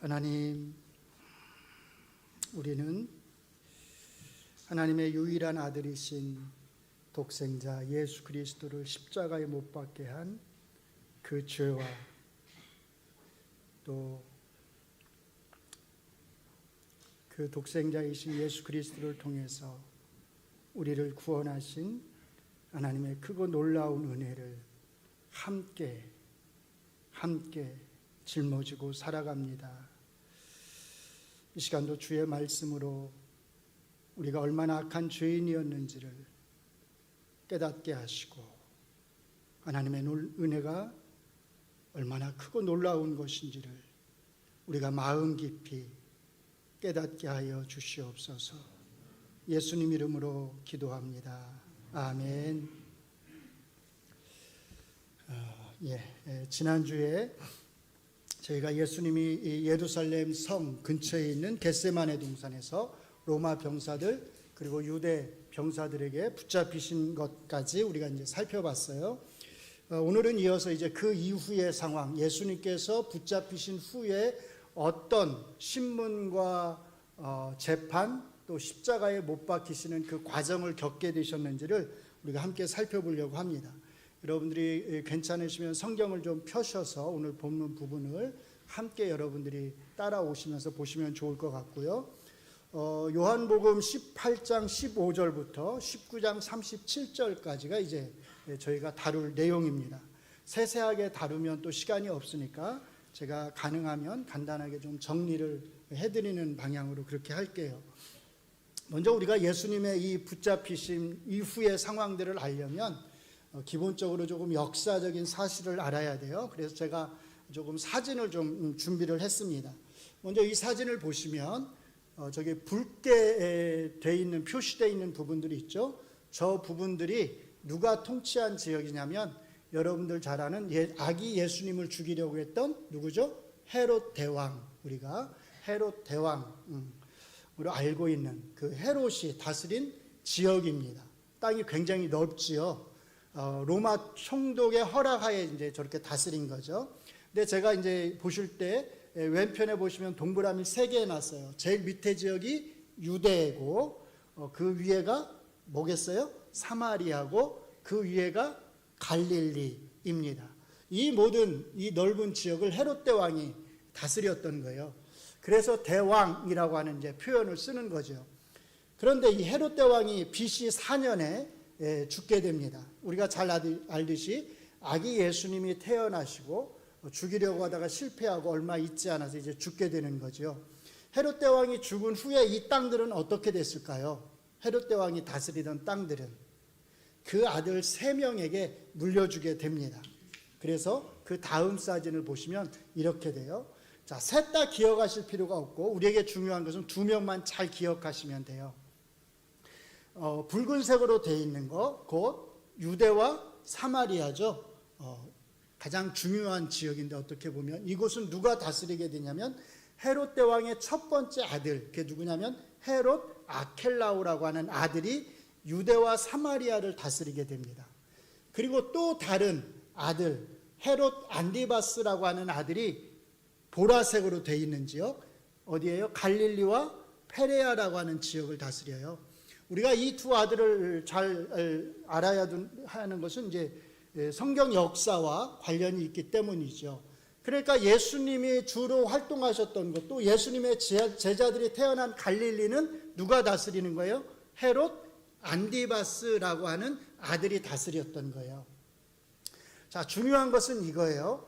하나님, 우리는 하나님의 유일한 아들이신 독생자 예수 그리스도를 십자가에 못 박게 한 그 죄와 또 그 독생자이신 예수 그리스도를 통해서 우리를 구원하신 하나님의 크고 놀라운 은혜를 함께 짊어지고 살아갑니다. 이 시간도 주의 말씀으로 우리가 얼마나 악한 죄인이었는지를 깨닫게 하시고 하나님의 은혜가 얼마나 크고 놀라운 것인지를 우리가 마음 깊이 깨닫게 하여 주시옵소서. 예수님 이름으로 기도합니다. 아멘. 지난주에 저희가 예수님이 예루살렘 성 근처에 있는 겟세마네 동산에서 로마 병사들 그리고 유대 병사들에게 붙잡히신 것까지 우리가 이제 살펴봤어요. 오늘은 이어서 이제 그 이후의 상황, 예수님께서 붙잡히신 후에 어떤 신문과 재판 또 십자가에 못 박히시는 그 과정을 겪게 되셨는지를 우리가 함께 살펴보려고 합니다. 여러분들이 괜찮으시면 성경을 좀 펴셔서 오늘 본문 부분을 함께 여러분들이 따라오시면서 보시면 좋을 것 같고요. 요한복음 18장 15절부터 19장 37절까지가 이제 저희가 다룰 내용입니다. 세세하게 다루면 또 시간이 없으니까 제가 가능하면 간단하게 좀 정리를 해드리는 방향으로 그렇게 할게요. 먼저 우리가 예수님의 이 붙잡히심 이후의 상황들을 알려면 기본적으로 조금 역사적인 사실을 알아야 돼요. 그래서 제가 조금 사진을 좀 준비를 했습니다. 먼저 이 사진을 보시면 저기 붉게 돼 있는 표시되어 있는 부분들이 있죠. 저 부분들이 누가 통치한 지역이냐면 여러분들 잘 아는 아기 예수님을 죽이려고 했던 누구죠? 헤롯 대왕. 우리가 헤롯 대왕으로 알고 있는 그 헤롯이 다스린 지역입니다. 땅이 굉장히 넓지요. 로마 총독의 허락하에 이제 저렇게 다스린 거죠. 근데 제가 이제 보실 때 왼편에 보시면 동그라미 3개 해놨어요. 제일 밑에 지역이 유대고 그 위에가 뭐겠어요? 사마리아고 그 위에가 갈릴리입니다. 이 모든 이 넓은 지역을 헤롯 대왕이 다스렸던 거예요. 그래서 대왕이라고 하는 이제 표현을 쓰는 거죠. 그런데 이 헤롯 대왕이 BC 4년에 죽게 됩니다. 우리가 잘 알듯이 아기 예수님이 태어나시고 죽이려고 하다가 실패하고 얼마 있지 않아서 이제 죽게 되는 거죠. 헤롯 대왕이 죽은 후에 이 땅들은 어떻게 됐을까요? 헤롯 대왕이 다스리던 땅들은 그 아들 3명에게 물려주게 됩니다. 그래서 그 다음 사진을 보시면 이렇게 돼요. 자, 셋 다 기억하실 필요가 없고 우리에게 중요한 것은 2명만 잘 기억하시면 돼요. 붉은색으로 되어 있는 거 곧 유대와 사마리아죠. 가장 중요한 지역인데 어떻게 보면 이곳은 누가 다스리게 되냐면 헤롯 대왕의 첫 번째 아들, 그게 누구냐면 헤롯 아켈라오라고 하는 아들이 유대와 사마리아를 다스리게 됩니다. 그리고 또 다른 아들 헤롯 안디바스라고 하는 아들이 보라색으로 되어 있는 지역 어디예요? 갈릴리와 페레아라고 하는 지역을 다스려요. 우리가 이 두 아들을 잘 알아야 하는 것은 이제 성경 역사와 관련이 있기 때문이죠. 그러니까 예수님이 주로 활동하셨던 것, 또 예수님의 제자들이 태어난 갈릴리는 누가 다스리는 거예요? 헤롯 안디바스라고 하는 아들이 다스렸던 거예요. 자, 중요한 것은 이거예요.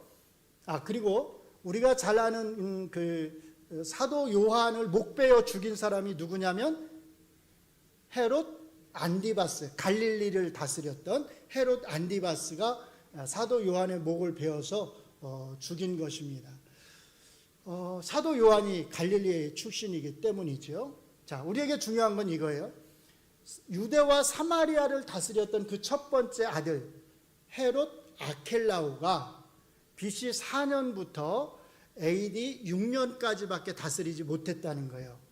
그리고 우리가 잘 아는 그 사도 요한을 목베어 죽인 사람이 누구냐면 헤롯 안디바스, 갈릴리를 다스렸던 헤롯 안디바스가 사도 요한의 목을 베어서 죽인 것입니다. 사도 요한이 갈릴리의 출신이기 때문이죠. 자, 우리에게 중요한 건 이거예요. 유대와 사마리아를 다스렸던 그 첫 번째 아들 헤롯 아켈라오가 BC 4년부터 AD 6년까지밖에 다스리지 못했다는 거예요.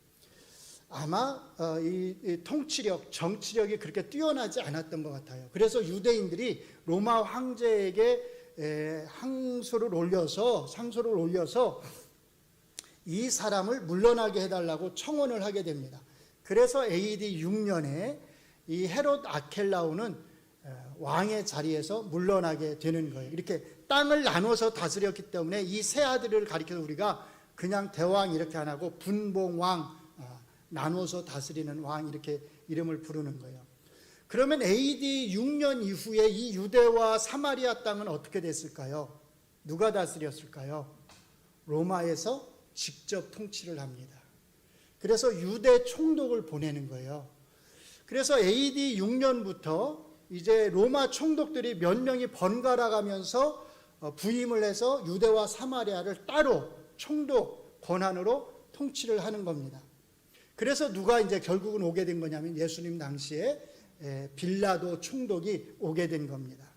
아마 이 통치력, 정치력이 그렇게 뛰어나지 않았던 것 같아요. 그래서 유대인들이 로마 황제에게 상소를 올려서 이 사람을 물러나게 해달라고 청원을 하게 됩니다. 그래서 AD 6년에 이 헤롯 아켈라오는 왕의 자리에서 물러나게 되는 거예요. 이렇게 땅을 나눠서 다스렸기 때문에 이 세 아들을 가리켜서 우리가 그냥 대왕 이렇게 안 하고 분봉왕, 나눠서 다스리는 왕 이렇게 이름을 부르는 거예요. 그러면 AD 6년 이후에 이 유대와 사마리아 땅은 어떻게 됐을까요? 누가 다스렸을까요? 로마에서 직접 통치를 합니다. 그래서 유대 총독을 보내는 거예요. 그래서 AD 6년부터 이제 로마 총독들이 몇 명이 번갈아 가면서 부임을 해서 유대와 사마리아를 따로 총독 권한으로 통치를 하는 겁니다. 그래서 누가 이제 결국은 오게 된 거냐면 예수님 당시에 빌라도 총독이 오게 된 겁니다.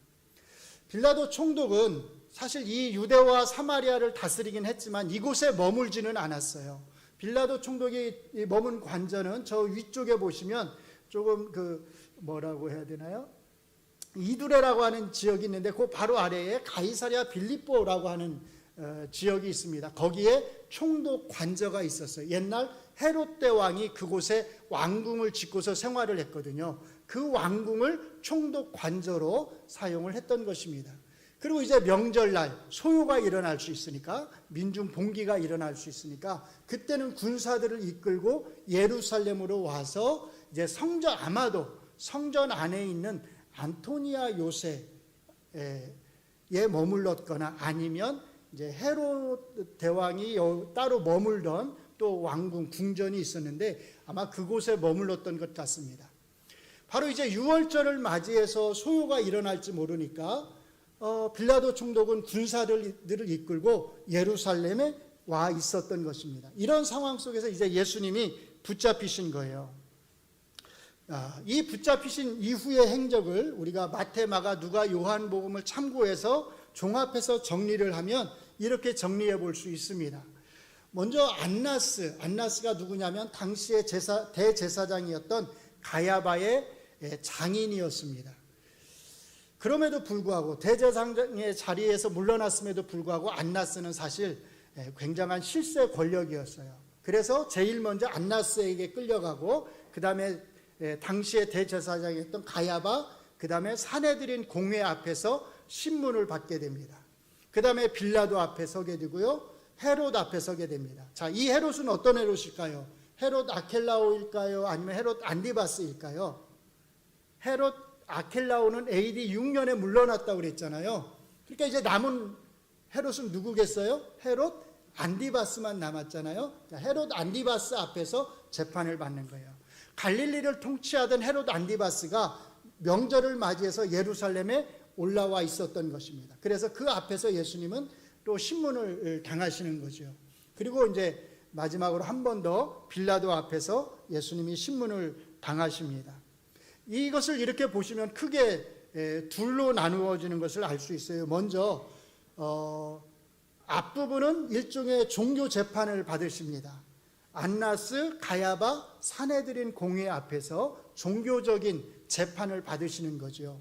빌라도 총독은 사실 이 유대와 사마리아를 다스리긴 했지만 이곳에 머물지는 않았어요. 빌라도 총독이 머문 관저는 저 위쪽에 보시면 조금 뭐라고 해야 되나요? 이두레라고 하는 지역이 있는데 그 바로 아래에 가이사랴 빌립보라고 하는 지역이 있습니다. 거기에 총독 관저가 있었어요. 옛날 헤롯 대왕이 그곳에 왕궁을 짓고서 생활을 했거든요. 그 왕궁을 총독 관저로 사용을 했던 것입니다. 그리고 이제 명절날 소요가 일어날 수 있으니까, 민중 봉기가 일어날 수 있으니까 그때는 군사들을 이끌고 예루살렘으로 와서 이제 아마도 성전 안에 있는 안토니아 요새에 머물렀거나 아니면 이제 헤롯 대왕이 따로 머물던 또 왕궁 궁전이 있었는데 아마 그곳에 머물렀던 것 같습니다. 바로 이제 유월절을 맞이해서 소요가 일어날지 모르니까 빌라도 총독은 군사들을 이끌고 예루살렘에 와 있었던 것입니다. 이런 상황 속에서 이제 예수님이 붙잡히신 거예요. 이 붙잡히신 이후의 행적을 우리가 마태, 마가, 누가, 요한복음을 참고해서 종합해서 정리를 하면 이렇게 정리해 볼 수 있습니다. 먼저 안나스가 누구냐면 당시의 대제사장이었던 가야바의 장인이었습니다. 그럼에도 불구하고 대제사장의 자리에서 물러났음에도 불구하고 안나스는 사실 굉장한 실세 권력이었어요. 그래서 제일 먼저 안나스에게 끌려가고 그 다음에 당시의 대제사장이었던 가야바, 그 다음에 사내들인 공회 앞에서 신문을 받게 됩니다. 그 다음에 빌라도 앞에 서게 되고요, 헤롯 앞에 서게 됩니다. 자, 이 헤롯은 어떤 헤롯일까요? 헤롯 아켈라오일까요? 아니면 헤롯 안디바스일까요? 헤롯 아켈라오는 AD 6년에 물러났다고 그랬잖아요. 그러니까 이제 남은 헤롯은 누구겠어요? 헤롯 안디바스만 남았잖아요. 헤롯 안디바스 앞에서 재판을 받는 거예요. 갈릴리를 통치하던 헤롯 안디바스가 명절을 맞이해서 예루살렘에 올라와 있었던 것입니다. 그래서 그 앞에서 예수님은 또 신문을 당하시는 거죠. 그리고 이제 마지막으로 한 번 더 빌라도 앞에서 예수님이 신문을 당하십니다. 이것을 이렇게 보시면 크게 둘로 나누어지는 것을 알 수 있어요. 먼저 앞부분은 일종의 종교 재판을 받으십니다. 안나스, 가야바, 사내들인 공회 앞에서 종교적인 재판을 받으시는 거죠.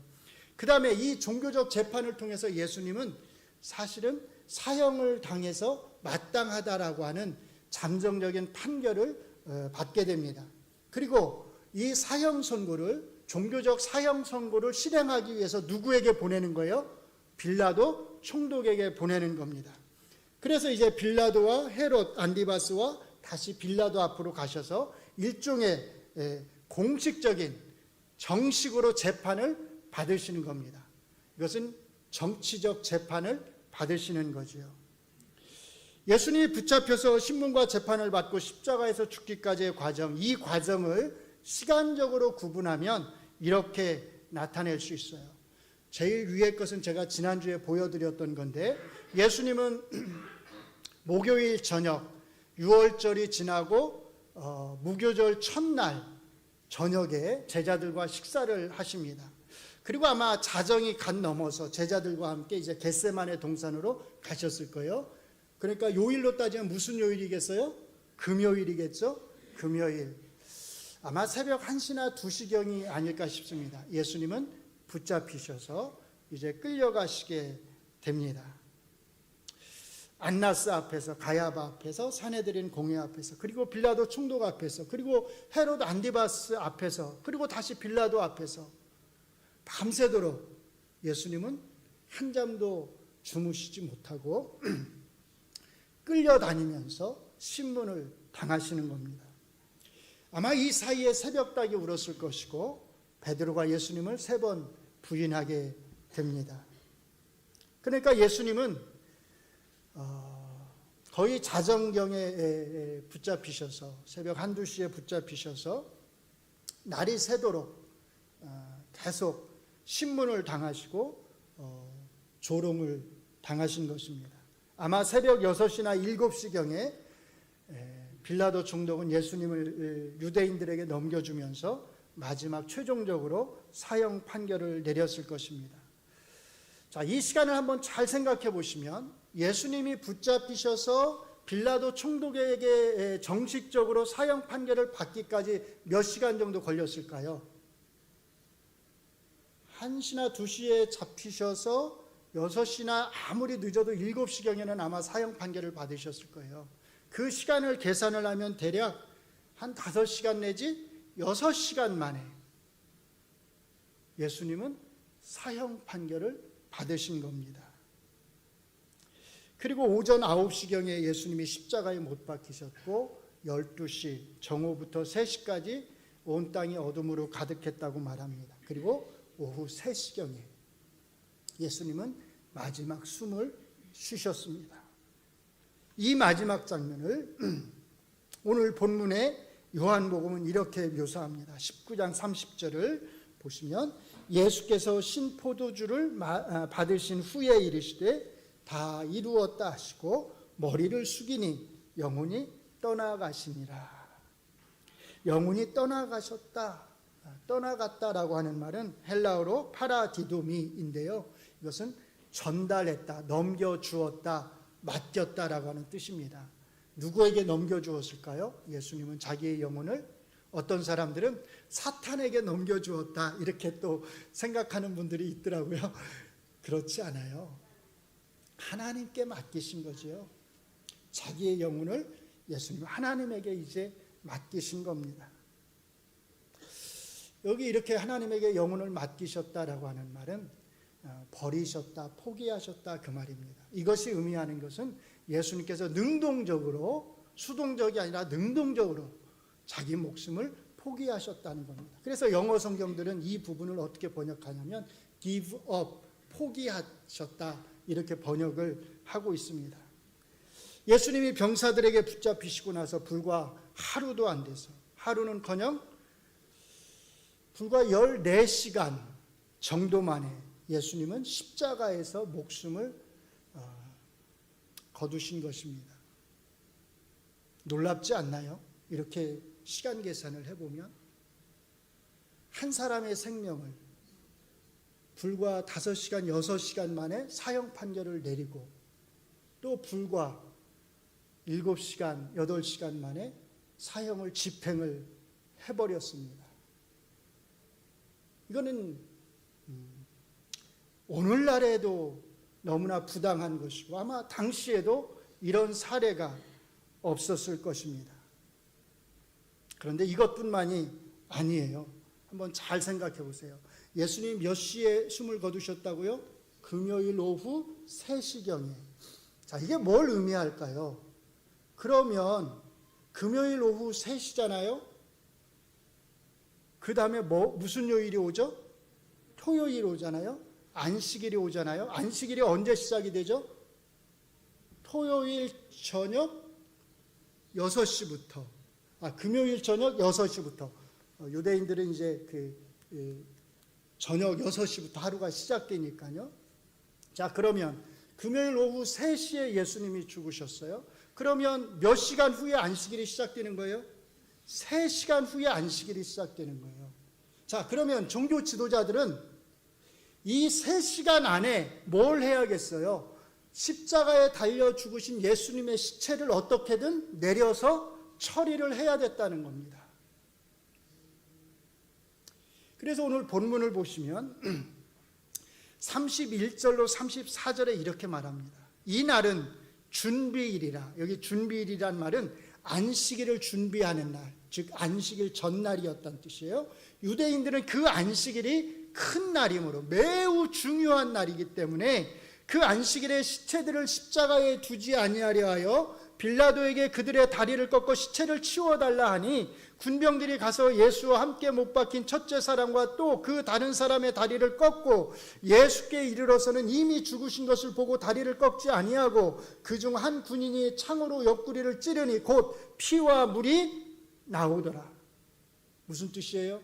그 다음에 이 종교적 재판을 통해서 예수님은 사실은 사형을 당해서 마땅하다라고 하는 잠정적인 판결을 받게 됩니다. 그리고 이 사형 선고를, 종교적 사형 선고를 실행하기 위해서 누구에게 보내는 거예요? 빌라도 총독에게 보내는 겁니다. 그래서 이제 빌라도와 헤롯 안디바스와 다시 빌라도 앞으로 가셔서 일종의 공식적인 정식으로 재판을 받으시는 겁니다. 이것은 정치적 재판을 받으시는 거죠. 예수님이 붙잡혀서 신문과 재판을 받고 십자가에서 죽기까지의 과정, 이 과정을 시간적으로 구분하면 이렇게 나타낼 수 있어요. 제일 위의 것은 제가 지난주에 보여드렸던 건데, 예수님은 목요일 저녁, 유월절이 지나고 무교절 첫날 저녁에 제자들과 식사를 하십니다. 그리고 아마 자정이 갓 넘어서 제자들과 함께 이제 겟세마네 동산으로 가셨을 거예요. 그러니까 요일로 따지면 무슨 요일이겠어요? 금요일이겠죠? 금요일. 아마 새벽 1시나 2시경이 아닐까 싶습니다. 예수님은 붙잡히셔서 이제 끌려가시게 됩니다. 안나스 앞에서, 가야바 앞에서, 사내들인 공회 앞에서, 그리고 빌라도 총독 앞에서, 그리고 헤롯 안디바스 앞에서, 그리고 다시 빌라도 앞에서 밤새도록 예수님은 한잠도 주무시지 못하고 끌려다니면서 신문을 당하시는 겁니다. 아마 이 사이에 새벽닭이 울었을 것이고 베드로가 예수님을 3번 부인하게 됩니다. 그러니까 예수님은 거의 자정경에 붙잡히셔서, 새벽 1, 2시에 붙잡히셔서 날이 새도록 계속 신문을 당하시고 조롱을 당하신 것입니다. 아마 새벽 6시나 7시경에 빌라도 총독은 예수님을 유대인들에게 넘겨주면서 마지막 최종적으로 사형 판결을 내렸을 것입니다. 자, 이 시간을 한번 잘 생각해 보시면 예수님이 붙잡히셔서 빌라도 총독에게 정식적으로 사형 판결을 받기까지 몇 시간 정도 걸렸을까요? 1시나 2시에 잡히셔서 6시나 아무리 늦어도 7시경에는 아마 사형 판결을 받으셨을 거예요. 그 시간을 계산을 하면 대략 한 5시간 내지 6시간 만에 예수님은 사형 판결을 받으신 겁니다. 그리고 오전 9시경에 예수님이 십자가에 못 박히셨고 12시 정오부터 3시까지 온 땅이 어둠으로 가득했다고 말합니다. 그리고 오후 3시경에 예수님은 마지막 숨을 쉬셨습니다. 이 마지막 장면을 오늘 본문의 요한복음은 이렇게 묘사합니다. 19장 30절을 보시면 예수께서 신포도주를 받으신 후에 이르시되 다 이루었다 하시고 머리를 숙이니 영혼이 떠나가시니라. 영혼이 떠나가셨다, 떠나갔다라고 하는 말은 헬라어로 파라디도미인데요. 이것은 전달했다, 넘겨주었다, 맡겼다라고 하는 뜻입니다. 누구에게 넘겨주었을까요? 예수님은 자기의 영혼을 어떤 사람들은 사탄에게 넘겨주었다 이렇게 또 생각하는 분들이 있더라고요. 그렇지 않아요. 하나님께 맡기신 거죠. 자기의 영혼을 예수님 하나님에게 이제 맡기신 겁니다. 여기 이렇게 하나님에게 영혼을 맡기셨다라고 하는 말은 버리셨다, 포기하셨다 그 말입니다. 이것이 의미하는 것은 예수님께서 능동적으로, 수동적이 아니라 능동적으로 자기 목숨을 포기하셨다는 겁니다. 그래서 영어 성경들은 이 부분을 어떻게 번역하냐면 give up, 포기하셨다 이렇게 번역을 하고 있습니다. 예수님이 병사들에게 붙잡히시고 나서 불과 하루도 안 돼서, 하루는커녕 불과 14시간 정도 만에 예수님은 십자가에서 목숨을 거두신 것입니다. 놀랍지 않나요? 이렇게 시간 계산을 해보면 한 사람의 생명을 불과 5시간, 6시간 만에 사형 판결을 내리고 또 불과 7시간, 8시간 만에 사형을 집행을 해버렸습니다. 이거는 오늘날에도 너무나 부당한 것이고 아마 당시에도 이런 사례가 없었을 것입니다. 그런데 이것뿐만이 아니에요. 한번 잘 생각해 보세요. 예수님 몇 시에 숨을 거두셨다고요? 금요일 오후 3시경에. 자, 이게 뭘 의미할까요? 그러면 금요일 오후 3시잖아요? 그 다음에 무슨 요일이 오죠? 토요일이 오잖아요? 안식일이 오잖아요? 안식일이 언제 시작이 되죠? 토요일 저녁 6시부터. 금요일 저녁 6시부터. 유대인들은 이제 저녁 6시부터 하루가 시작되니까요. 자, 그러면 금요일 오후 3시에 예수님이 죽으셨어요. 그러면 몇 시간 후에 안식일이 시작되는 거예요? 3시간 후에 안식일이 시작되는 거예요. 자, 그러면 종교 지도자들은 이 3시간 안에 뭘 해야겠어요? 십자가에 달려 죽으신 예수님의 시체를 어떻게든 내려서 처리를 해야 됐다는 겁니다. 그래서 오늘 본문을 보시면 31절로 34절에 이렇게 말합니다. 이 날은 준비일이라. 여기 준비일이란 말은 안식일을 준비하는 날, 즉 안식일 전날이었다는 뜻이에요. 유대인들은 그 안식일이 큰 날이므로 매우 중요한 날이기 때문에 그 안식일에 시체들을 십자가에 두지 아니하려 하여 빌라도에게 그들의 다리를 꺾어 시체를 치워달라 하니 군병들이 가서 예수와 함께 못 박힌 첫째 사람과 또 그 다른 사람의 다리를 꺾고 예수께 이르러서는 이미 죽으신 것을 보고 다리를 꺾지 아니하고 그중 한 군인이 창으로 옆구리를 찌르니 곧 피와 물이 나오더라. 무슨 뜻이에요?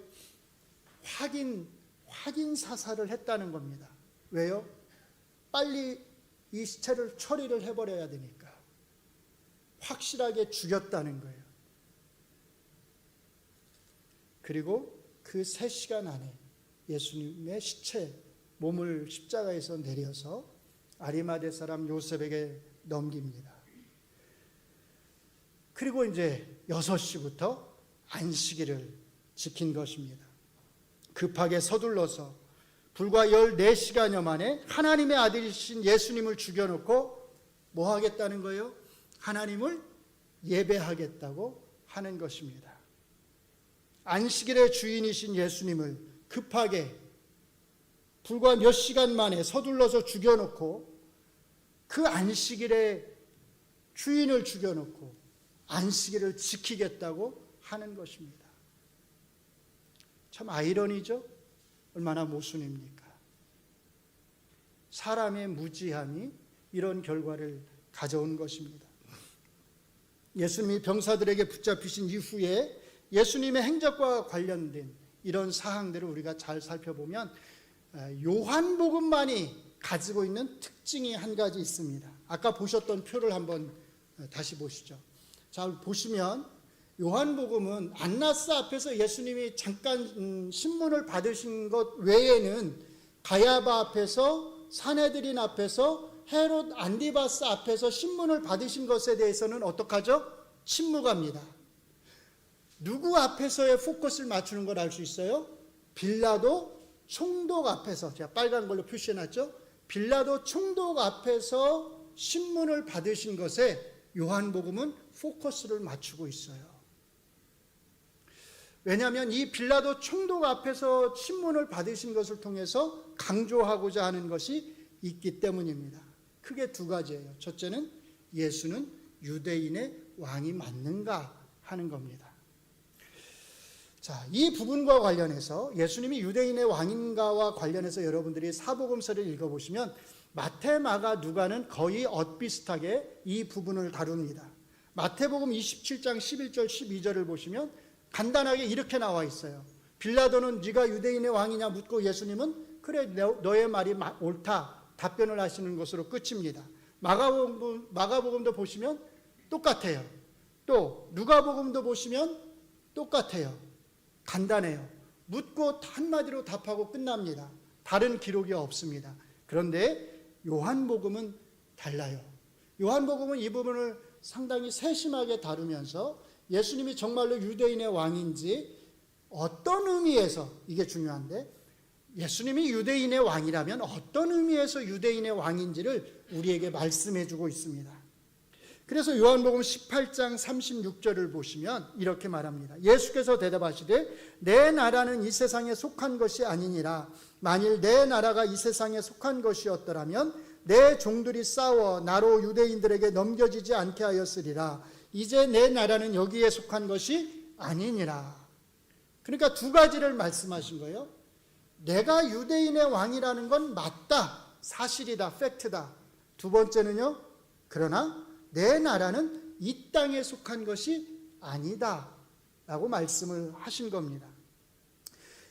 확인 사살을 했다는 겁니다. 왜요? 빨리 이 시체를 처리를 해버려야 되니까. 확실하게 죽였다는 거예요. 그리고 그 3시간 안에 예수님의 시체, 몸을 십자가에서 내려서 아리마대 사람 요셉에게 넘깁니다. 그리고 이제 6시부터 안식일을 지킨 것입니다. 급하게 서둘러서 불과 14시간여 만에 하나님의 아들이신 예수님을 죽여놓고 뭐 하겠다는 거예요? 하나님을 예배하겠다고 하는 것입니다. 안식일의 주인이신 예수님을 급하게 불과 몇 시간 만에 서둘러서 죽여놓고 그 안식일의 주인을 죽여놓고 안식일을 지키겠다고 하는 것입니다. 참 아이러니죠? 얼마나 모순입니까? 사람의 무지함이 이런 결과를 가져온 것입니다. 예수님이 병사들에게 붙잡히신 이후에 예수님의 행적과 관련된 이런 사항들을 우리가 잘 살펴보면 요한복음만이 가지고 있는 특징이 한 가지 있습니다. 아까 보셨던 표를 한번 다시 보시죠. 자, 보시면 요한복음은 안나스 앞에서 예수님이 잠깐 신문을 받으신 것 외에는 가야바 앞에서, 사내들인 앞에서, 헤롯 안디바스 앞에서 신문을 받으신 것에 대해서는 어떡하죠? 침묵합니다. 누구 앞에서의 포커스를 맞추는 걸 알 수 있어요? 빌라도 총독 앞에서, 제가 빨간 걸로 표시해놨죠? 빌라도 총독 앞에서 신문을 받으신 것에 요한복음은 포커스를 맞추고 있어요. 왜냐하면 이 빌라도 총독 앞에서 신문을 받으신 것을 통해서 강조하고자 하는 것이 있기 때문입니다. 크게 두 가지예요. 첫째는 예수는 유대인의 왕이 맞는가 하는 겁니다. 자, 이 부분과 관련해서 예수님이 유대인의 왕인가와 관련해서 여러분들이 사복음서를 읽어보시면 마태, 마가, 누가는 거의 엇비슷하게 이 부분을 다룹니다. 마태복음 27장 11절 12절을 보시면 간단하게 이렇게 나와 있어요. 빌라도는 네가 유대인의 왕이냐 묻고 예수님은 그래 너의 말이 옳다 답변을 하시는 것으로 끝입니다. 마가복음도 보시면 똑같아요. 또 누가복음도 보시면 똑같아요. 간단해요. 묻고 한마디로 답하고 끝납니다. 다른 기록이 없습니다. 그런데 요한복음은 달라요. 요한복음은 이 부분을 상당히 세심하게 다루면서 예수님이 정말로 유대인의 왕인지 어떤 의미에서, 이게 중요한데 예수님이 유대인의 왕이라면 어떤 의미에서 유대인의 왕인지를 우리에게 말씀해 주고 있습니다. 그래서 요한복음 18장 36절을 보시면 이렇게 말합니다. 예수께서 대답하시되 내 나라는 이 세상에 속한 것이 아니니라. 만일 내 나라가 이 세상에 속한 것이었더라면 내 종들이 싸워 나로 유대인들에게 넘겨지지 않게 하였으리라. 이제 내 나라는 여기에 속한 것이 아니니라. 그러니까 두 가지를 말씀하신 거예요. 내가 유대인의 왕이라는 건 맞다, 사실이다, 팩트다. 두 번째는요, 그러나 내 나라는 이 땅에 속한 것이 아니다 라고 말씀을 하신 겁니다.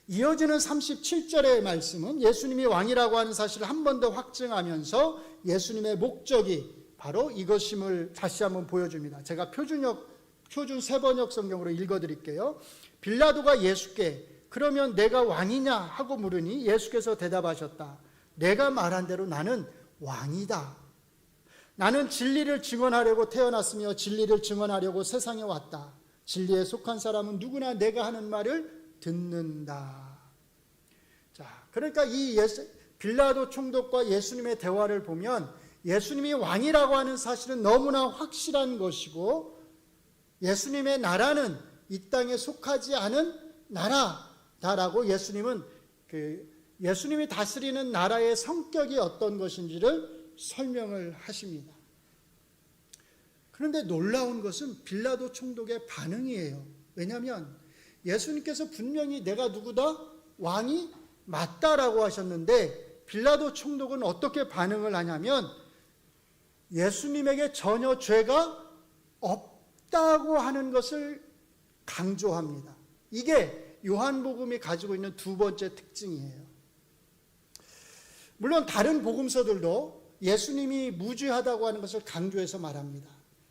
이어지는 37절의 말씀은 예수님이 왕이라고 하는 사실을 한 번 더 확증하면서 예수님의 목적이 바로 이것임을 다시 한번 보여줍니다. 제가 표준 세번역 성경으로 읽어드릴게요. 빌라도가 예수께 그러면 내가 왕이냐 하고 물으니 예수께서 대답하셨다. 내가 말한 대로 나는 왕이다. 나는 진리를 증언하려고 태어났으며 진리를 증언하려고 세상에 왔다. 진리에 속한 사람은 누구나 내가 하는 말을 듣는다. 자, 그러니까 이 빌라도 총독과 예수님의 대화를 보면 예수님이 왕이라고 하는 사실은 너무나 확실한 것이고 예수님의 나라는 이 땅에 속하지 않은 나라다라고 예수님은 예수님이 다스리는 나라의 성격이 어떤 것인지를 설명을 하십니다. 그런데 놀라운 것은 빌라도 총독의 반응이에요. 왜냐하면 예수님께서 분명히 내가 누구다? 왕이 맞다라고 하셨는데 빌라도 총독은 어떻게 반응을 하냐면 예수님에게 전혀 죄가 없다고 하는 것을 강조합니다. 이게 요한복음이 가지고 있는 두 번째 특징이에요. 물론 다른 복음서들도 예수님이 무죄하다고 하는 것을 강조해서 말합니다.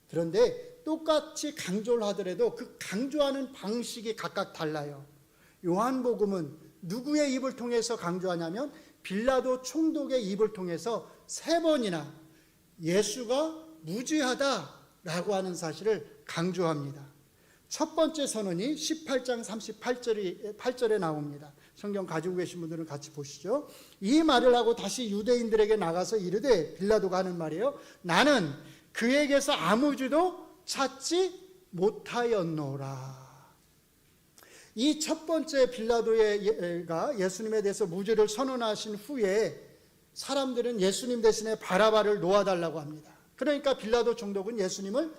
그런데 똑같이 강조를 하더라도 그 강조하는 방식이 각각 달라요. 요한복음은 누구의 입을 통해서 강조하냐면 빌라도 총독의 입을 통해서 3번이나 예수가 무죄하다라고 하는 사실을 강조합니다. 첫 번째 선언이 18장 38절에 나옵니다. 성경 가지고 계신 분들은 같이 보시죠. 이 말을 하고 다시 유대인들에게 나가서 이르되, 빌라도가 하는 말이에요. 나는 그에게서 아무 죄도 찾지 못하였노라. 이 첫 번째 빌라도가 예수님에 대해서 무죄를 선언하신 후에 사람들은 예수님 대신에 바라바를 놓아달라고 합니다. 그러니까 빌라도 총독은 예수님을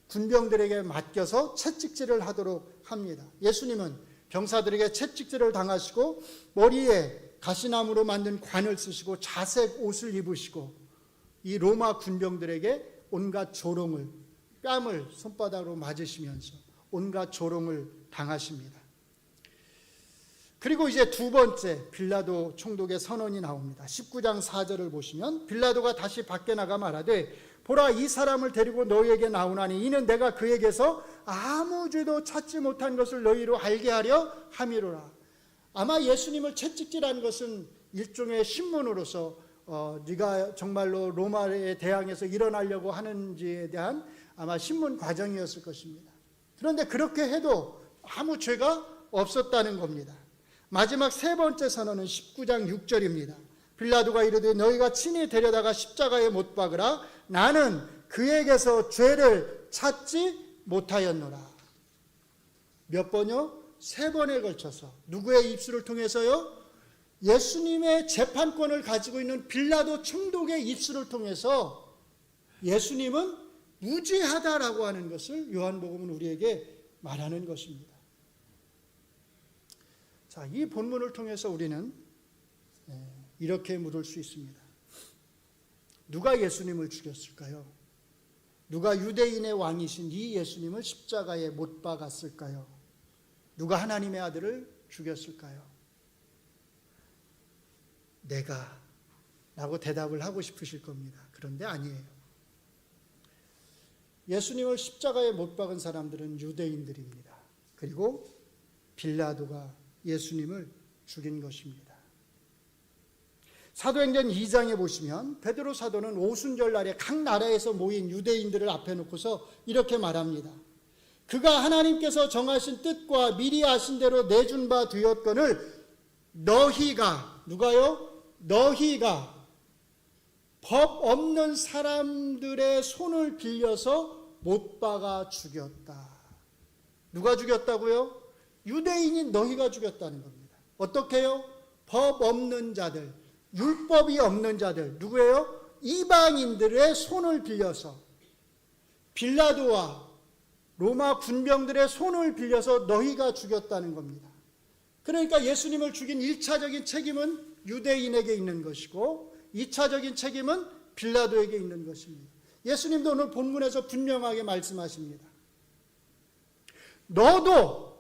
군병들에게 맡겨서 채찍질을 하도록 합니다. 예수님은 병사들에게 채찍질을 당하시고 머리에 가시나무로 만든 관을 쓰시고 자색 옷을 입으시고 이 로마 군병들에게 온갖 조롱을, 뺨을 손바닥으로 맞으시면서 온갖 조롱을 당하십니다. 그리고 이제 두 번째 빌라도 총독의 선언이 나옵니다. 19장 4절을 보시면 빌라도가 다시 밖에 나가 말하되, 보라, 이 사람을 데리고 너희에게 나오나니 이는 내가 그에게서 아무 죄도 찾지 못한 것을 너희로 알게 하려 함이로라. 아마 예수님을 채찍질한 것은 일종의 신문으로서 네가 정말로 로마에 대항해서 일어나려고 하는지에 대한 아마 신문 과정이었을 것입니다. 그런데 그렇게 해도 아무 죄가 없었다는 겁니다. 마지막 세 번째 선언은 19장 6절입니다. 빌라도가 이르되 너희가 친히 데려다가 십자가에 못 박으라. 나는 그에게서 죄를 찾지 못하였노라. 몇 번요? 3번에 걸쳐서. 누구의 입술을 통해서요? 예수님의 재판권을 가지고 있는 빌라도 총독의 입술을 통해서 예수님은 무죄하다라고 하는 것을 요한복음은 우리에게 말하는 것입니다. 자, 이 본문을 통해서 우리는 이렇게 물을 수 있습니다. 누가 예수님을 죽였을까요? 누가 유대인의 왕이신 이 예수님을 십자가에 못 박았을까요? 누가 하나님의 아들을 죽였을까요? 내가 라고 대답을 하고 싶으실 겁니다. 그런데 아니에요. 예수님을 십자가에 못 박은 사람들은 유대인들입니다. 그리고 빌라도가 예수님을 죽인 것입니다. 사도행전 2장에 보시면 베드로 사도는 오순절 날에 각 나라에서 모인 유대인들을 앞에 놓고서 이렇게 말합니다. 그가 하나님께서 정하신 뜻과 미리 아신 대로 내준 바 되었거늘 너희가, 누가요? 너희가 법 없는 사람들의 손을 빌려서 못 박아 죽였다. 누가 죽였다고요? 유대인인 너희가 죽였다는 겁니다. 어떻게 해요? 법 없는 자들, 율법이 없는 자들, 누구예요? 이방인들의 손을 빌려서, 빌라도와 로마 군병들의 손을 빌려서 너희가 죽였다는 겁니다. 그러니까 예수님을 죽인 1차적인 책임은 유대인에게 있는 것이고 2차적인 책임은 빌라도에게 있는 것입니다. 예수님도 오늘 본문에서 분명하게 말씀하십니다. 너도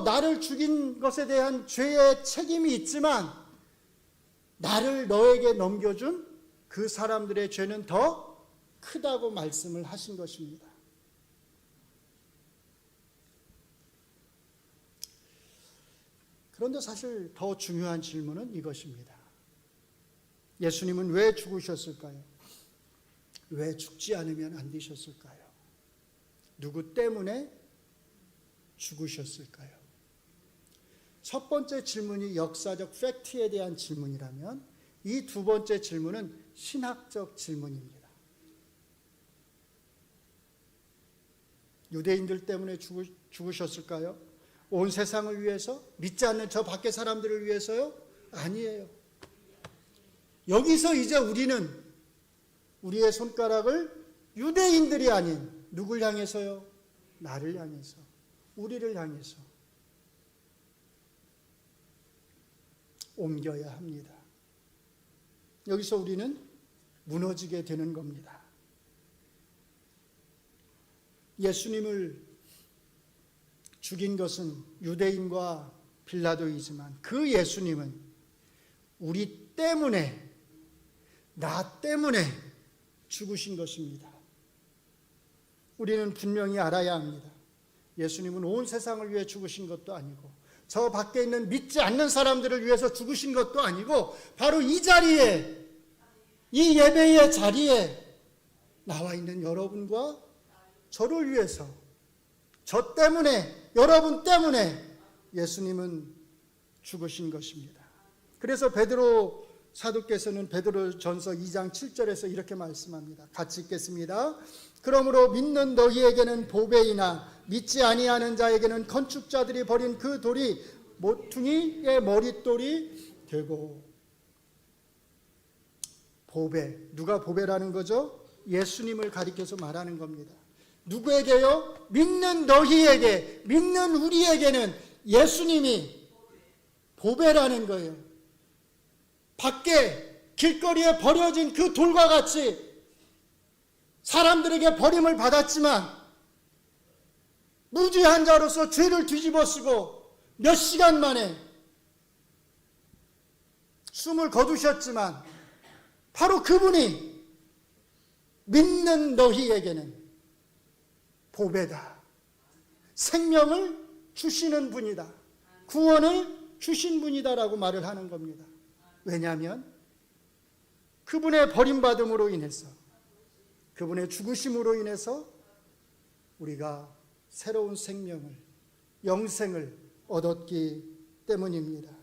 나를 죽인 것에 대한 죄의 책임이 있지만 나를 너에게 넘겨준 그 사람들의 죄는 더 크다고 말씀을 하신 것입니다. 그런데 사실 더 중요한 질문은 이것입니다. 예수님은 왜 죽으셨을까요? 왜 죽지 않으면 안 되셨을까요? 누구 때문에 죽으셨을까요? 첫 번째 질문이 역사적 팩트에 대한 질문이라면 이 두 번째 질문은 신학적 질문입니다. 유대인들 때문에 죽으셨을까요? 온 세상을 위해서? 믿지 않는 저 밖의 사람들을 위해서요? 아니에요. 여기서 이제 우리는 우리의 손가락을 유대인들이 아닌 누굴 향해서요? 나를 향해서, 우리를 향해서 옮겨야 합니다. 여기서 우리는 무너지게 되는 겁니다. 예수님을 죽인 것은 유대인과 빌라도이지만 그 예수님은 우리 때문에, 나 때문에 죽으신 것입니다. 우리는 분명히 알아야 합니다. 예수님은 온 세상을 위해 죽으신 것도 아니고 저 밖에 있는 믿지 않는 사람들을 위해서 죽으신 것도 아니고 바로 이 자리에, 이 예배의 자리에 나와 있는 여러분과 저를 위해서, 저 때문에, 여러분 때문에 예수님은 죽으신 것입니다. 그래서 베드로 사도께서는 베드로전서 2장 7절에서 이렇게 말씀합니다. 같이 읽겠습니다. 그러므로 믿는 너희에게는 보배이나 믿지 아니하는 자에게는 건축자들이 버린 그 돌이 모퉁이의 머릿돌이 되고. 보배, 누가 보배라는 거죠? 예수님을 가리켜서 말하는 겁니다. 누구에게요? 믿는 너희에게, 믿는 우리에게는 예수님이 보배라는 거예요. 밖에 길거리에 버려진 그 돌과 같이 사람들에게 버림을 받았지만 무죄한 자로서 죄를 뒤집어쓰고 몇 시간 만에 숨을 거두셨지만 바로 그분이 믿는 너희에게는 보배다. 생명을 주시는 분이다. 구원을 주신 분이다라고 말을 하는 겁니다. 왜냐하면 그분의 버림받음으로 인해서, 그분의 죽으심으로 인해서 우리가 새로운 생명을, 영생을 얻었기 때문입니다.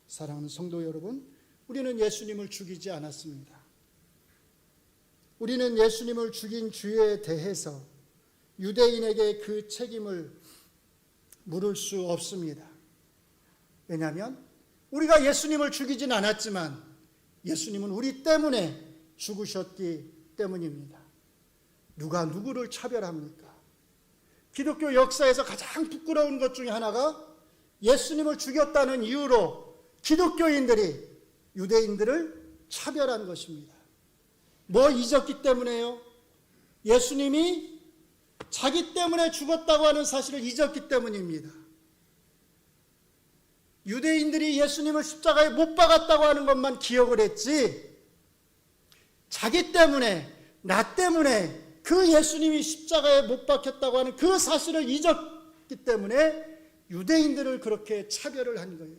사랑하는 성도 여러분, 우리는 예수님을 죽이지 않았습니다. 우리는 예수님을 죽인 주에 대해서 유대인에게 그 책임을 물을 수 없습니다. 왜냐하면 우리가 예수님을 죽이진 않았지만 예수님은 우리 때문에 죽으셨기 때문입니다. 누가 누구를 차별합니까? 기독교 역사에서 가장 부끄러운 것 중에 하나가 예수님을 죽였다는 이유로 기독교인들이 유대인들을 차별한 것입니다. 뭐 잊었기 때문에요? 예수님이 자기 때문에 죽었다고 하는 사실을 잊었기 때문입니다. 유대인들이 예수님을 십자가에 못 박았다고 하는 것만 기억을 했지, 자기 때문에, 나 때문에 그 예수님이 십자가에 못 박혔다고 하는 그 사실을 잊었기 때문에 유대인들을 그렇게 차별을 한 거예요.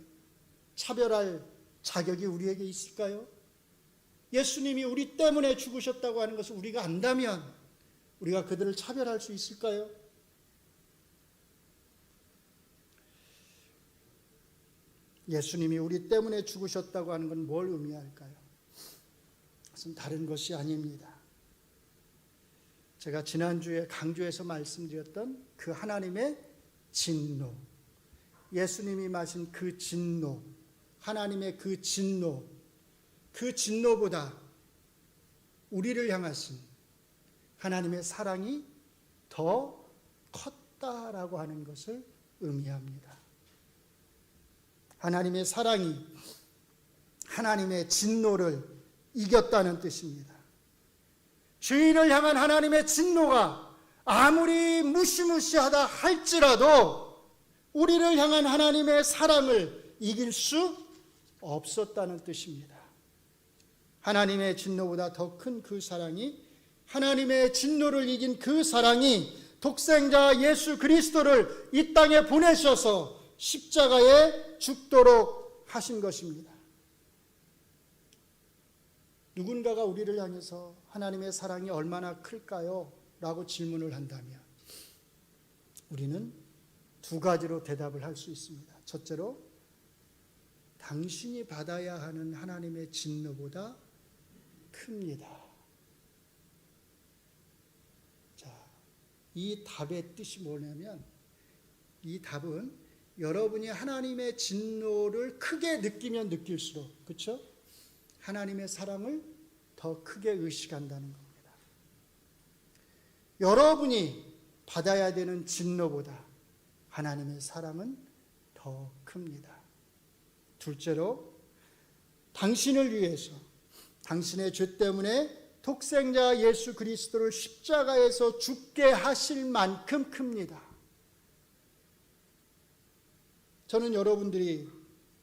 차별할 자격이 우리에게 있을까요? 예수님이 우리 때문에 죽으셨다고 하는 것을 우리가 안다면 우리가 그들을 차별할 수 있을까요? 예수님이 우리 때문에 죽으셨다고 하는 건 뭘 의미할까요? 그것은 다른 것이 아닙니다. 제가 지난주에 강조해서 말씀드렸던 그 하나님의 진노, 예수님이 마신 그 진노, 하나님의 그 진노, 그 진노보다 우리를 향하신 하나님의 사랑이 더 컸다라고 하는 것을 의미합니다. 하나님의 사랑이 하나님의 진노를 이겼다는 뜻입니다. 죄인을 향한 하나님의 진노가 아무리 무시무시하다 할지라도 우리를 향한 하나님의 사랑을 이길 수 없었다는 뜻입니다. 하나님의 진노보다 더 큰 그 사랑이, 하나님의 진노를 이긴 그 사랑이 독생자 예수 그리스도를 이 땅에 보내셔서 십자가에 죽도록 하신 것입니다. 누군가가 우리를 향해서 하나님의 사랑이 얼마나 클까요? 라고 질문을 한다면 우리는 두 가지로 대답을 할 수 있습니다. 첫째로, 당신이 받아야 하는 하나님의 진노보다 큽니다. 자, 이 답의 뜻이 뭐냐면, 이 답은 여러분이 하나님의 진노를 크게 느끼면 느낄수록, 그렇죠? 하나님의 사랑을 더 크게 의식한다는 겁니다. 여러분이 받아야 되는 진노보다 하나님의 사랑은 더 큽니다. 둘째로, 당신을 위해서 당신의 죄 때문에 독생자 예수 그리스도를 십자가에서 죽게 하실 만큼 큽니다. 저는 여러분들이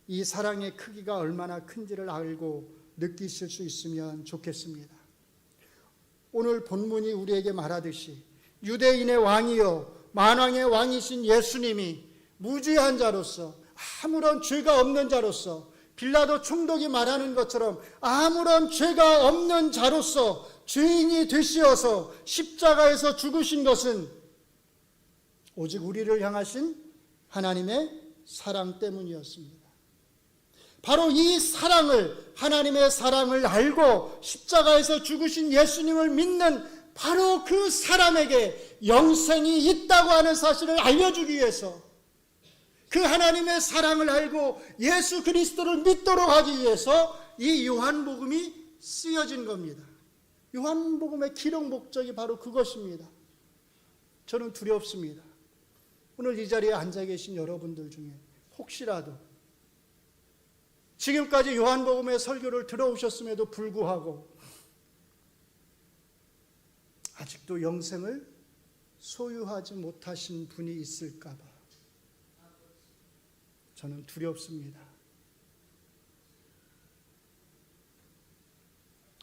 이 사랑의 크기가 얼마나 큰지를 알고 느끼실 수 있으면 좋겠습니다. 오늘 본문이 우리에게 말하듯이 유대인의 왕이요 만왕의 왕이신 예수님이 무죄한 자로서, 아무런 죄가 없는 자로서, 빌라도 총독이 말하는 것처럼 아무런 죄가 없는 자로서 죄인이 되시어서 십자가에서 죽으신 것은 오직 우리를 향하신 하나님의 사랑 때문이었습니다. 바로 이 사랑을, 하나님의 사랑을 알고 십자가에서 죽으신 예수님을 믿는 바로 그 사람에게 영생이 있다고 하는 사실을 알려주기 위해서, 그 하나님의 사랑을 알고 예수 그리스도를 믿도록 하기 위해서 이 요한복음이 쓰여진 겁니다. 요한복음의 기록 목적이 바로 그것입니다. 저는 두렵습니다. 오늘 이 자리에 앉아 계신 여러분들 중에 혹시라도 지금까지 요한복음의 설교를 들어오셨음에도 불구하고 아직도 영생을 소유하지 못하신 분이 있을까 봐 저는 두렵습니다.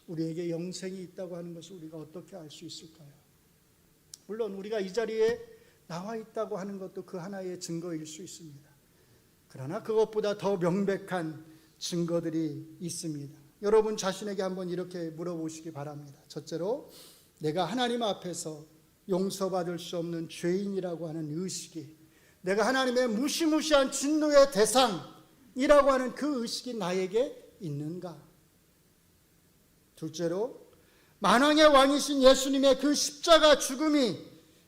우리에게 영생이 있다고 하는 것을 우리가 어떻게 알 수 있을까요? 물론 우리가 이 자리에 나와 있다고 하는 것도 그 하나의 증거일 수 있습니다. 그러나 그것보다 더 명백한 증거들이 있습니다. 여러분 자신에게 한번 이렇게 물어보시기 바랍니다. 첫째로, 내가 하나님 앞에서 용서받을 수 없는 죄인이라고 하는 의식이, 내가 하나님의 무시무시한 진노의 대상이라고 하는 그 의식이 나에게 있는가? 둘째로, 만왕의 왕이신 예수님의 그 십자가 죽음이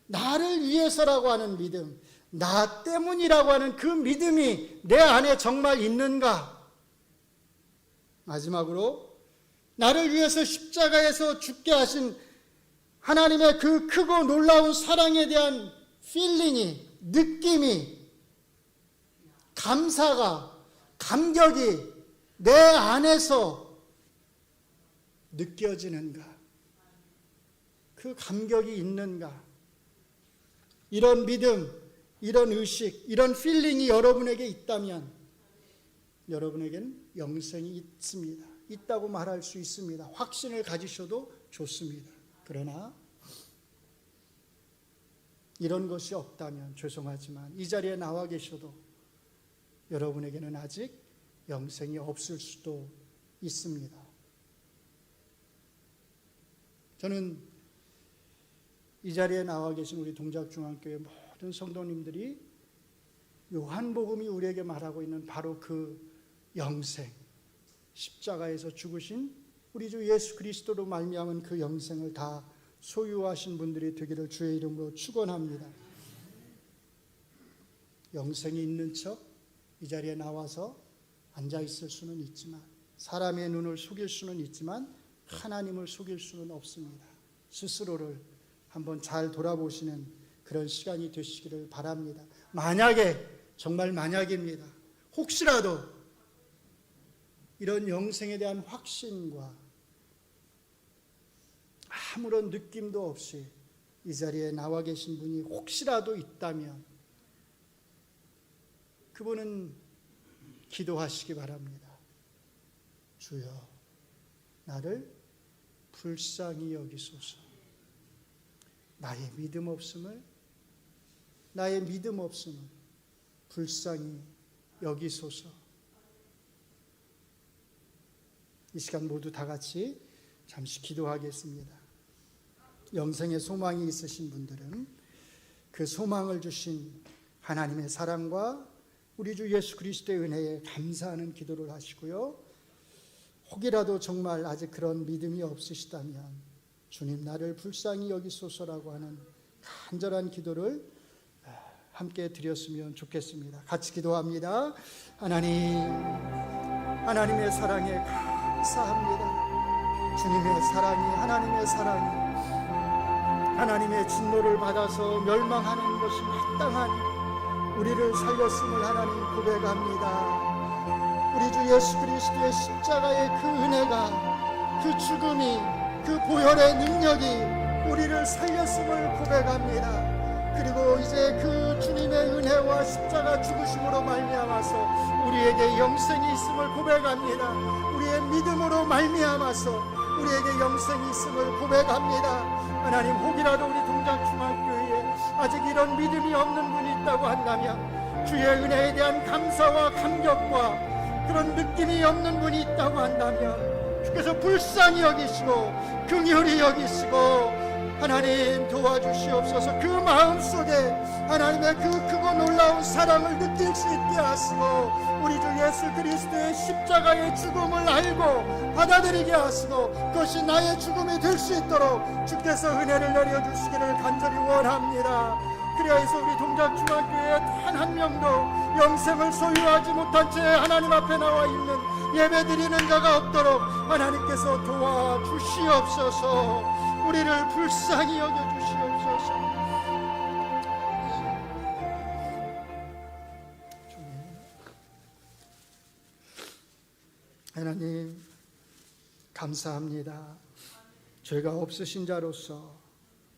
나를 위해서라고 하는 믿음, 나 때문이라고 하는 그 믿음이 내 안에 정말 있는가? 마지막으로, 나를 위해서 십자가에서 죽게 하신 하나님의 그 크고 놀라운 사랑에 대한 필링이, 느낌이, 감사가, 감격이 내 안에서 느껴지는가? 그 감격이 있는가? 이런 믿음, 이런 의식, 이런 필링이 여러분에게 있다면 여러분에게는 영생이 있습니다. 있다고 말할 수 있습니다. 확신을 가지셔도 좋습니다. 그러나 이런 것이 없다면 죄송하지만 이 자리에 나와 계셔도 여러분에게는 아직 영생이 없을 수도 있습니다. 저는 이 자리에 나와 계신 우리 동작중앙교회 모든 성도님들이 요한복음이 우리에게 말하고 있는 바로 그 영생, 십자가에서 죽으신 우리 주 예수 그리스도로 말미암은 그 영생을 다 소유하신 분들이 되기를 주의 이름으로 축원합니다. 영생이 있는 척 이 자리에 나와서 앉아 있을 수는 있지만, 사람의 눈을 속일 수는 있지만 하나님을 속일 수는 없습니다. 스스로를 한번 잘 돌아보시는 그런 시간이 되시기를 바랍니다. 만약에, 정말 만약입니다, 혹시라도 이런 영생에 대한 확신과 아무런 느낌도 없이 이 자리에 나와 계신 분이 혹시라도 있다면 그분은 기도하시기 바랍니다. 주여, 나를 불쌍히 여기소서. 나의 믿음 없음을 불쌍히 여기소서. 이 시간 모두 다 같이 잠시 기도하겠습니다. 영생의 소망이 있으신 분들은 그 소망을 주신 하나님의 사랑과 우리 주 예수 그리스도의 은혜에 감사하는 기도를 하시고요. 혹이라도 정말 아직 그런 믿음이 없으시다면 주님 나를 불쌍히 여기소서라고 하는 간절한 기도를 함께 드렸으면 좋겠습니다. 같이 기도합니다. 하나님의 사랑에 감사합니다. 주님의 사랑이, 하나님의 사랑이 하나님의 진노를 받아서 멸망하는 것이 마땅하니 우리를 살렸음을 하나님 고백합니다. 우리 주 예수 그리스도의 십자가의 그 은혜가, 그 죽음이, 그 보혈의 능력이 우리를 살렸음을 고백합니다. 그리고 이제 그 주님의 은혜와 십자가 죽으심으로 말미암아서 우리에게 영생이 있음을 고백합니다. 우리의 믿음으로 말미암아서 우리에게 영생이 있음을 고백합니다. 하나님, 혹이라도 우리 동작중학교에 아직 이런 믿음이 없는 분이 있다고 한다면 주의 은혜에 대한 감사와 감격과 그런 느낌이 없는 분이 있다고 한다면 주께서 불쌍히 여기시고 긍휼히 여기시고 하나님 도와주시옵소서. 그 마음속에 하나님의 그 크고 놀라운 사랑을 느낄 수 있게 하시고 우리 주 예수 그리스도의 십자가의 죽음을 알고 받아들이게 하시고 그것이 나의 죽음이 될 수 있도록 주께서 은혜를 내려주시기를 간절히 원합니다. 그래서 우리 동작중학교에 단 한 명도 영생을 소유하지 못한 채 하나님 앞에 나와 있는 예배 드리는 자가 없도록 하나님께서 도와주시옵소서. 우리를 불쌍히 여겨주시옵소서. 하나님 감사합니다. 죄가 없으신 자로서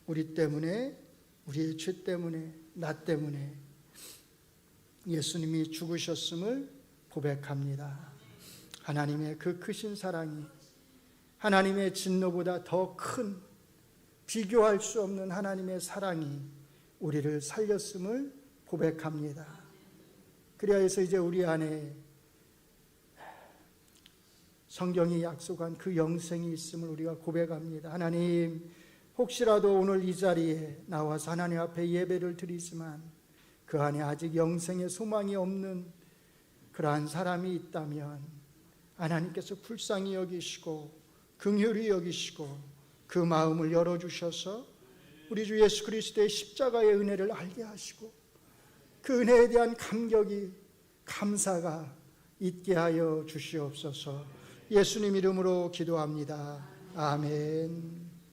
우리 때문에, 우리의 죄 때문에, 나 때문에 예수님이 죽으셨음을 고백합니다. 하나님의 그 크신 사랑이, 하나님의 진노보다 더 큰, 비교할 수 없는 하나님의 사랑이 우리를 살렸음을 고백합니다. 그래서 이제 우리 안에 성경이 약속한 그 영생이 있음을 우리가 고백합니다. 하나님, 혹시라도 오늘 이 자리에 나와서 하나님 앞에 예배를 드리지만 그 안에 아직 영생의 소망이 없는 그러한 사람이 있다면 하나님께서 불쌍히 여기시고 긍휼히 여기시고 그 마음을 열어주셔서 우리 주 예수 그리스도의 십자가의 은혜를 알게 하시고 그 은혜에 대한 감격이, 감사가 있게 하여 주시옵소서. 예수님 이름으로 기도합니다. 아멘.